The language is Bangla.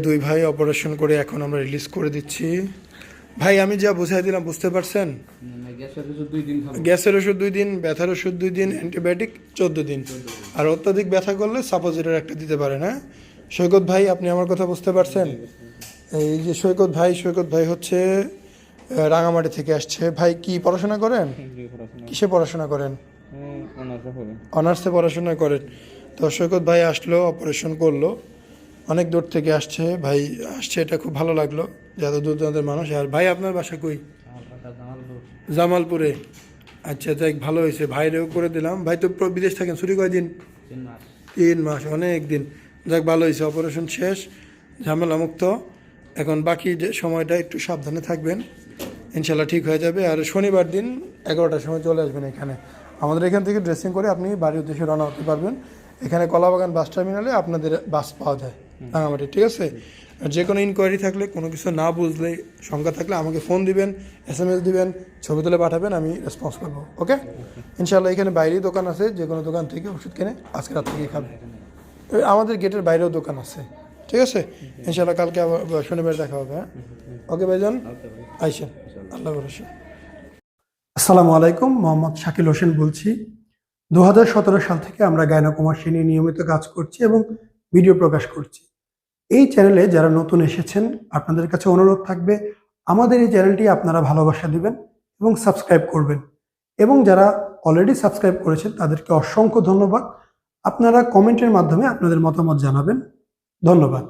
দুই ভাই অপারেশন করে এখন আমরা রিলিজ করে দিচ্ছি। ভাই আমি যা বুঝাই দিলাম বুঝতে পারছেন? গ্যাসের ওষুধ 2 দিন, ব্যথার ওষুধ 2 দিন, অ্যান্টিবায়োটিক 14 দিন। আর অত্যাধিক ব্যথা করলে সাপোজিটর একটা দিতে পারেন। হ্যাঁ সৈকত ভাই, আপনি আমার কথা বুঝতে পারছেন? এই যে সৈকত ভাই হচ্ছে রাঙামাটি থেকে আসছে। ভাই কি পড়াশোনা করেন? কিসে পড়াশোনা করেন? অনার্সে পড়াশোনা করেন। তো সৈকত ভাই আসলো, অপারেশন করলো, অনেক দূর থেকে আসছে। ভাই আসছে, এটা খুব ভালো লাগলো যে এত দূর দূরান্তের মানুষ। আর ভাই আপনার বাসা কই? জামালপুরে। আচ্ছা যাক, ভালো হয়েছে, ভাইরেও করে দিলাম। ভাই তো বিদেশ থাকেন, ছুটি কয়দিন? 3 মাস, অনেক দিন। যাক ভালো হয়েছে, অপারেশন শেষ, ঝামেলা মুক্ত। এখন বাকি যে সময়টা একটু সাবধানে থাকবেন, ইনশাল্লাহ ঠিক হয়ে যাবে। আর শনিবার দিন 11টার সময় চলে আসবেন এখানে। আমাদের এখান থেকে ড্রেসিং করে আপনি বাড়ির উদ্দেশ্যে রওনা হতে পারবেন। এখানে কলাবাগান বাস টার্মিনালে আপনাদের বাস পাওয়া যায় রাঙামাটি, ঠিক আছে? আর যে কোনো ইনকোয়ারি থাকলে, কোনো কিছু না বুঝলে, শঙ্কা থাকলে আমাকে ফোন দিবেন, SMS দিবেন, ছবি তুলে পাঠাবেন, আমি রেসপন্স করবো। ওকে ইনশাল্লাহ। এখানে বাইরেই দোকান আছে, যে কোনো দোকান থেকে ওষুধ কিনে আজকে রাত থেকে খাবেন। আমাদের গেটের বাইরেও দোকান আছে, ঠিক আছে? ইনশাল্লাহ কালকে আবার শনিবার দেখা হবে। হ্যাঁ ওকে ভাইজান, আইসেন, আল্লাহ ভরসা। আসসালামু আলাইকুম, মোহাম্মদ শাকিল হোসেন বলছি। 2017 সাল থেকে আমরা গাইনোকমার্সি নিয়ে নিয়মিত কাজ করছি এবং ভিডিও প্রকাশ করছি। এই চ্যানেলে যারা নতুন এসেছেন, আপনাদের কাছে অনুরোধ থাকবে আমাদের এই চ্যানেলটি আপনারা ভালোবাসা দিবেন এবং সাবস্ক্রাইব করবেন। এবং যারা অলরেডি সাবস্ক্রাইব করেছেন তাদেরকে অসংখ্য ধন্যবাদ। আপনারা কমেন্টের মাধ্যমে আপনাদের মতামত জানাবেন। ধন্যবাদ।